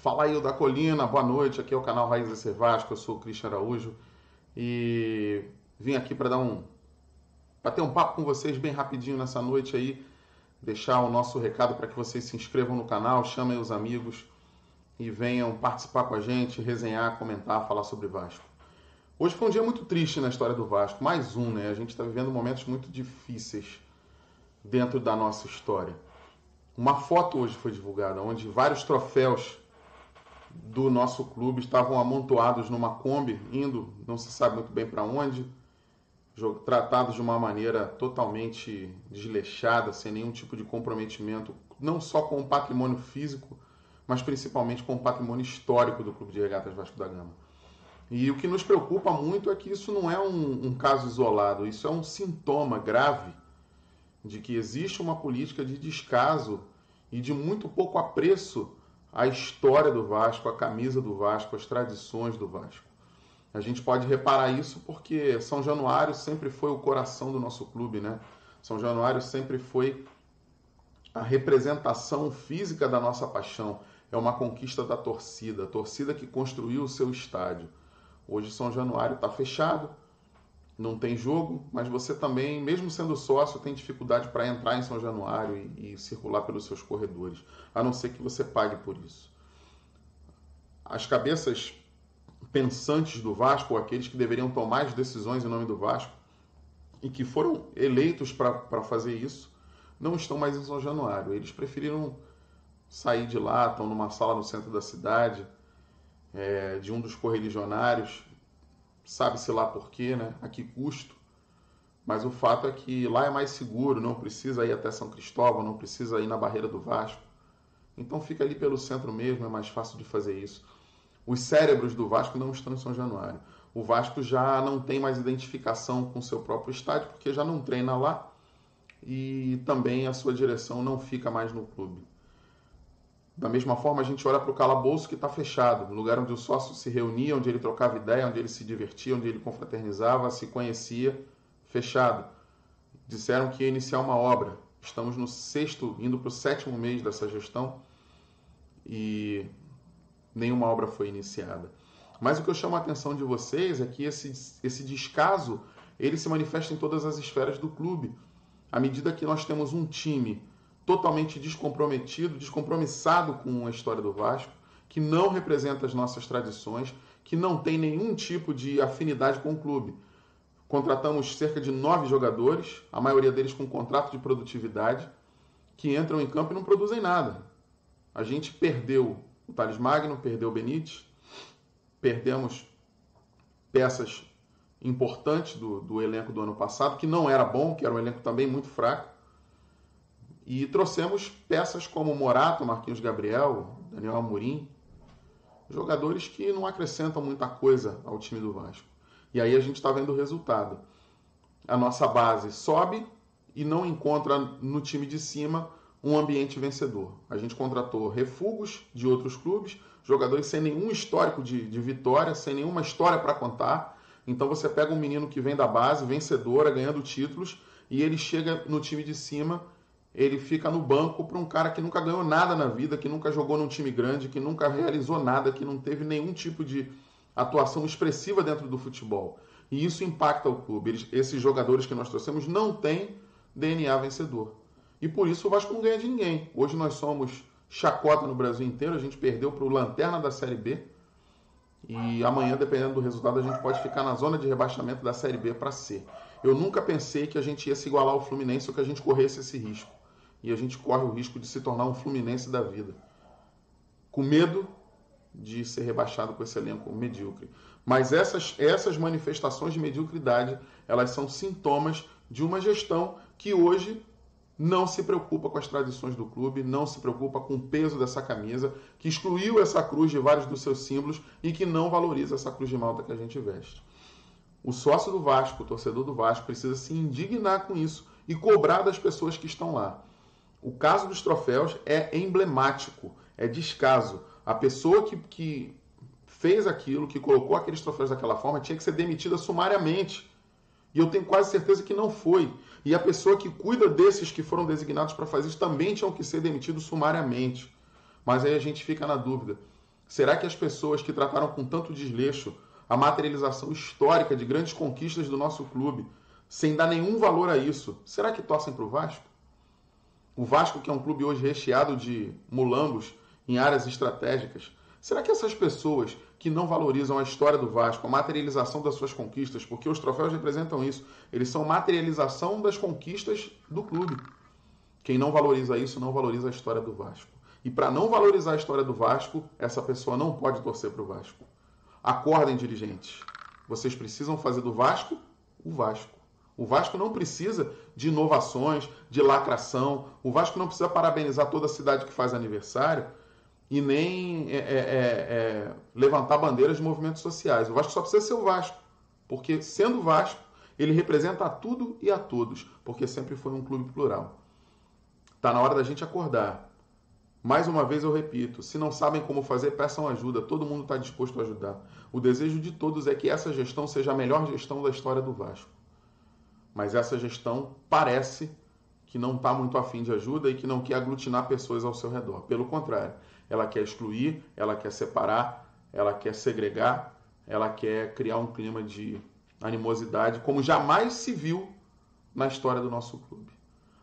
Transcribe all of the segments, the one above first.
Fala aí, da Colina, boa noite. Aqui é o canal Raiz Ser Vasco, eu sou o Cristian Araújo e vim aqui para bater um papo com vocês bem rapidinho nessa noite aí, deixar o nosso recado para que vocês se inscrevam no canal, chamem os amigos e venham participar com a gente, resenhar, comentar, falar sobre Vasco. Hoje foi um dia muito triste na história do Vasco, mais um, né? A gente está vivendo momentos muito difíceis dentro da nossa história. Uma foto hoje foi divulgada, onde vários troféus do nosso clube estavam amontoados numa Kombi, indo, não se sabe muito bem para onde, tratados de uma maneira totalmente desleixada, sem nenhum tipo de comprometimento, não só com o patrimônio físico, mas principalmente com o patrimônio histórico do Clube de Regatas Vasco da Gama. E o que nos preocupa muito é que isso não é um caso isolado, isso é um sintoma grave de que existe uma política de descaso e de muito pouco apreço à história do Vasco, à camisa do Vasco, às tradições do Vasco. A gente pode reparar isso porque São Januário sempre foi o coração do nosso clube, né? São Januário sempre foi a representação física da nossa paixão. É uma conquista da torcida, a torcida que construiu o seu estádio. Hoje São Januário está fechado, não tem jogo, mas você também, mesmo sendo sócio, tem dificuldade para entrar em São Januário e circular pelos seus corredores, a não ser que você pague por isso. As cabeças pensantes do Vasco, ou aqueles que deveriam tomar as decisões em nome do Vasco, e que foram eleitos para fazer isso, não estão mais em São Januário. Eles preferiram sair de lá, estão numa sala no centro da cidade, de um dos correligionários, sabe-se lá por quê, né? A que custo. Mas o fato é que lá é mais seguro, não precisa ir até São Cristóvão, não precisa ir na barreira do Vasco. Então fica ali pelo centro mesmo, é mais fácil de fazer isso. Os cérebros do Vasco não estão em São Januário. O Vasco já não tem mais identificação com o seu próprio estádio, porque já não treina lá e também a sua direção não fica mais no clube. Da mesma forma, a gente olha para o calabouço que está fechado, o lugar onde o sócio se reunia, onde ele trocava ideia, onde ele se divertia, onde ele confraternizava, se conhecia, fechado. Disseram que ia iniciar uma obra. Estamos no sexto, indo para o sétimo mês dessa gestão e nenhuma obra foi iniciada. Mas o que eu chamo a atenção de vocês é que esse descaso ele se manifesta em todas as esferas do clube. À medida que nós temos um time totalmente descomprometido, descompromissado com a história do Vasco, que não representa as nossas tradições, que não tem nenhum tipo de afinidade com o clube. Contratamos cerca de 9 jogadores, a maioria deles com contrato de produtividade, que entram em campo e não produzem nada. A gente perdeu o Thales Magno, perdeu o Benítez, perdemos peças importantes do elenco do ano passado, que não era bom, que era um elenco também muito fraco, e trouxemos peças como Morato, Marquinhos Gabriel, Daniel Amorim, jogadores que não acrescentam muita coisa ao time do Vasco. E aí a gente está vendo o resultado. A nossa base sobe e não encontra no time de cima um ambiente vencedor. A gente contratou refugos de outros clubes, jogadores sem nenhum histórico de vitória, sem nenhuma história para contar. Então você pega um menino que vem da base, vencedora, ganhando títulos, e ele chega no time de cima, ele fica no banco para um cara que nunca ganhou nada na vida, que nunca jogou num time grande, que nunca realizou nada, que não teve nenhum tipo de atuação expressiva dentro do futebol. E isso impacta o clube. Esses jogadores que nós trouxemos não têm DNA vencedor. E por isso o Vasco não ganha de ninguém. Hoje nós somos chacota no Brasil inteiro, a gente perdeu para o Lanterna da Série B, e amanhã, dependendo do resultado, a gente pode ficar na zona de rebaixamento da Série B para C. Eu nunca pensei que a gente ia se igualar ao Fluminense ou que a gente corresse esse risco. E a gente corre o risco de se tornar um Fluminense da vida, com medo de ser rebaixado com esse elenco medíocre. Mas essas manifestações de mediocridade, elas são sintomas de uma gestão que hoje não se preocupa com as tradições do clube, não se preocupa com o peso dessa camisa, que excluiu essa cruz de vários dos seus símbolos e que não valoriza essa cruz de malta que a gente veste. O sócio do Vasco, o torcedor do Vasco, precisa se indignar com isso e cobrar das pessoas que estão lá. O caso dos troféus é emblemático, é descaso. A pessoa que fez aquilo, que colocou aqueles troféus daquela forma, tinha que ser demitida sumariamente. E eu tenho quase certeza que não foi. E a pessoa que cuida desses que foram designados para fazer isso também tinham que ser demitidos sumariamente. Mas aí a gente fica na dúvida. Será que as pessoas que trataram com tanto desleixo a materialização histórica de grandes conquistas do nosso clube, sem dar nenhum valor a isso, será que torcem para o Vasco? O Vasco, que é um clube hoje recheado de mulambos em áreas estratégicas, será que essas pessoas que não valorizam a história do Vasco, a materialização das suas conquistas, porque os troféus representam isso, eles são materialização das conquistas do clube. Quem não valoriza isso, não valoriza a história do Vasco. E para não valorizar a história do Vasco, essa pessoa não pode torcer para o Vasco. Acordem, dirigentes. Vocês precisam fazer do Vasco o Vasco. O Vasco não precisa de inovações, de lacração. O Vasco não precisa parabenizar toda a cidade que faz aniversário e nem levantar bandeiras de movimentos sociais. O Vasco só precisa ser o Vasco. Porque, sendo o Vasco, ele representa a tudo e a todos. Porque sempre foi um clube plural. Está na hora da gente acordar. Mais uma vez eu repito, se não sabem como fazer, peçam ajuda. Todo mundo está disposto a ajudar. O desejo de todos é que essa gestão seja a melhor gestão da história do Vasco. Mas essa gestão parece que não está muito afim de ajuda e que não quer aglutinar pessoas ao seu redor. Pelo contrário, ela quer excluir, ela quer separar, ela quer segregar, ela quer criar um clima de animosidade como jamais se viu na história do nosso clube.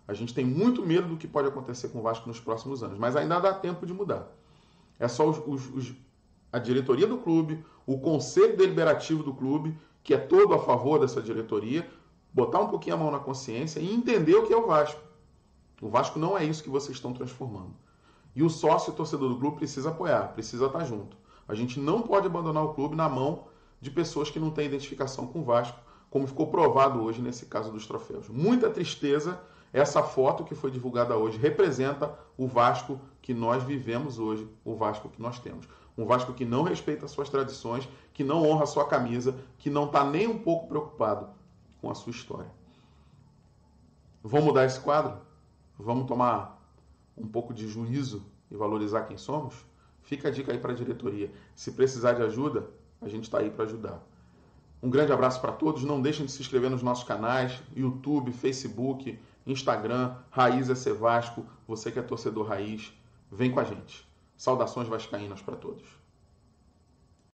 A gente tem muito medo do que pode acontecer com o Vasco nos próximos anos, mas ainda dá tempo de mudar. É só a diretoria do clube, o conselho deliberativo do clube, que é todo a favor dessa diretoria, botar um pouquinho a mão na consciência e entender o que é o Vasco. O Vasco não é isso que vocês estão transformando. E o sócio torcedor do clube precisa apoiar, precisa estar junto. A gente não pode abandonar o clube na mão de pessoas que não têm identificação com o Vasco, como ficou provado hoje nesse caso dos troféus. Muita tristeza. Essa foto que foi divulgada hoje representa o Vasco que nós vivemos hoje, o Vasco que nós temos. Um Vasco que não respeita suas tradições, que não honra a sua camisa, que não está nem um pouco preocupado com a sua história. Vamos mudar esse quadro? Vamos tomar um pouco de juízo e valorizar quem somos? Fica a dica aí para a diretoria. Se precisar de ajuda, a gente está aí para ajudar. Um grande abraço para todos. Não deixem de se inscrever nos nossos canais, YouTube, Facebook, Instagram, Raiz SC Vasco. Você que é torcedor raiz, vem com a gente. Saudações vascaínas para todos.